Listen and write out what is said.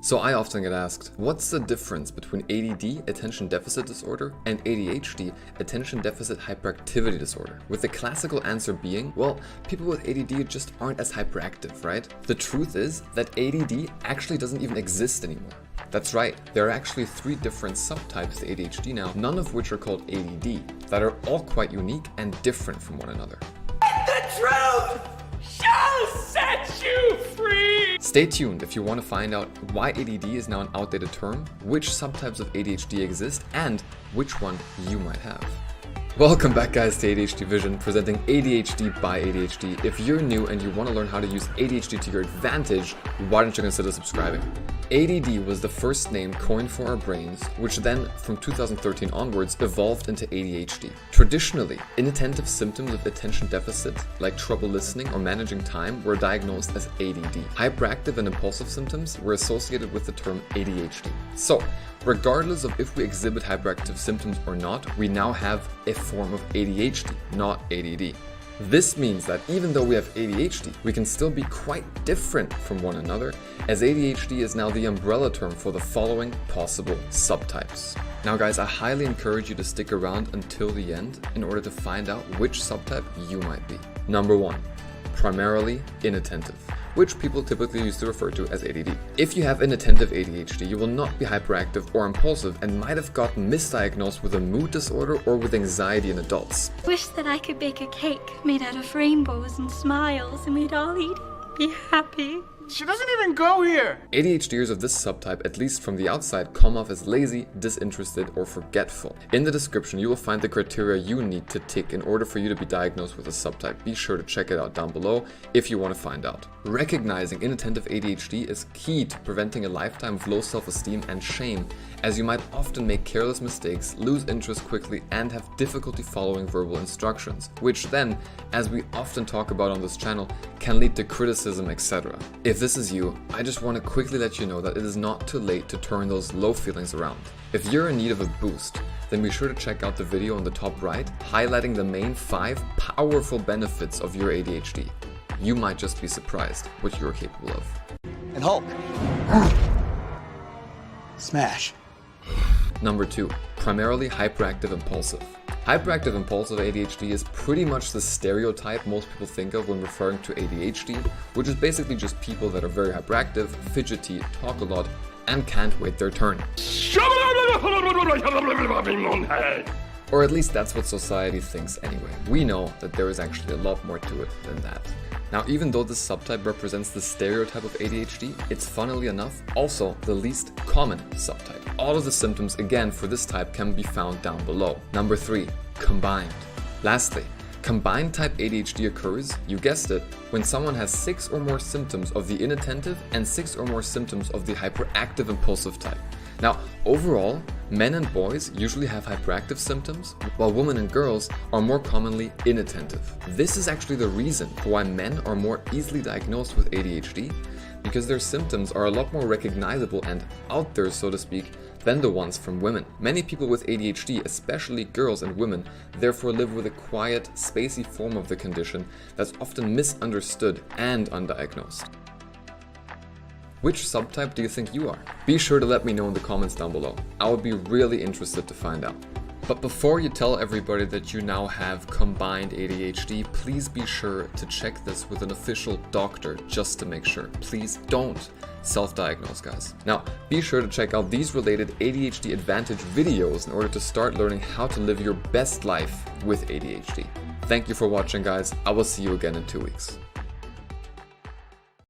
So I often get asked, what's the difference between ADD, attention deficit disorder, and ADHD, attention deficit hyperactivity disorder? With the classical answer being, well, people with ADD just aren't as hyperactive, right? The truth is that ADD actually doesn't even exist anymore. That's right, there are actually 3 different subtypes to ADHD now, none of which are called ADD, that are all quite unique and different from one another. The truth shall set you free! Stay tuned if you want to find out why ADD is now an outdated term, which subtypes of ADHD exist, and which one you might have. Welcome back guys to ADHD Vision, presenting ADHD by ADHD. If you're new and you want to learn how to use ADHD to your advantage, why don't you consider subscribing? ADD was the first name coined for our brains, which then, from 2013 onwards, evolved into ADHD. Traditionally, inattentive symptoms of attention deficit, like trouble listening or managing time, were diagnosed as ADD. Hyperactive and impulsive symptoms were associated with the term ADHD. So, regardless of if we exhibit hyperactive symptoms or not, we now have a form of ADHD, not ADD. This means that even though we have ADHD, we can still be quite different from one another, as ADHD is now the umbrella term for the following possible subtypes. Now guys, I highly encourage you to stick around until the end in order to find out which subtype you might be. Number 1, primarily inattentive, which people typically used to refer to as ADD. If you have inattentive ADHD, you will not be hyperactive or impulsive and might have gotten misdiagnosed with a mood disorder or with anxiety in adults. Wish that I could bake a cake made out of rainbows and smiles and we'd all eat it, be happy. She doesn't even go here! ADHDers of this subtype, at least from the outside, come off as lazy, disinterested, or forgetful. In the description, you will find the criteria you need to tick in order for you to be diagnosed with a subtype. Be sure to check it out down below if you want to find out. Recognizing inattentive ADHD is key to preventing a lifetime of low self-esteem and shame, as you might often make careless mistakes, lose interest quickly, and have difficulty following verbal instructions, which then, as we often talk about on this channel, can lead to criticism, etc. If this is you, I just want to quickly let you know that it is not too late to turn those low feelings around. If you're in need of a boost, then be sure to check out the video on the top right, highlighting the main 5 powerful benefits of your ADHD. You might just be surprised what you're capable of. And Hulk. Smash. Number 2, primarily hyperactive impulsive. Hyperactive impulsive ADHD is pretty much the stereotype most people think of when referring to ADHD, which is basically just people that are very hyperactive, fidgety, talk a lot, and can't wait their turn. Or at least that's what society thinks anyway. We know that there is actually a lot more to it than that. Now, even though this subtype represents the stereotype of ADHD, it's funnily enough also the least common subtype. All of the symptoms, again, for this type can be found down below. Number 3, combined. Lastly, combined type ADHD occurs, you guessed it, when someone has 6 or more symptoms of the inattentive and 6 or more symptoms of the hyperactive impulsive type. Now, overall, men and boys usually have hyperactive symptoms, while women and girls are more commonly inattentive. This is actually the reason for why men are more easily diagnosed with ADHD, because their symptoms are a lot more recognizable and out there, so to speak, than the ones from women. Many people with ADHD, especially girls and women, therefore live with a quiet, spacey form of the condition that's often misunderstood and undiagnosed. Which subtype do you think you are? Be sure to let me know in the comments down below. I would be really interested to find out. But before you tell everybody that you now have combined ADHD, please be sure to check this with an official doctor just to make sure. Please don't self-diagnose, guys. Now, be sure to check out these related ADHD Advantage videos in order to start learning how to live your best life with ADHD. Thank you for watching, guys. I will see you again in 2 weeks.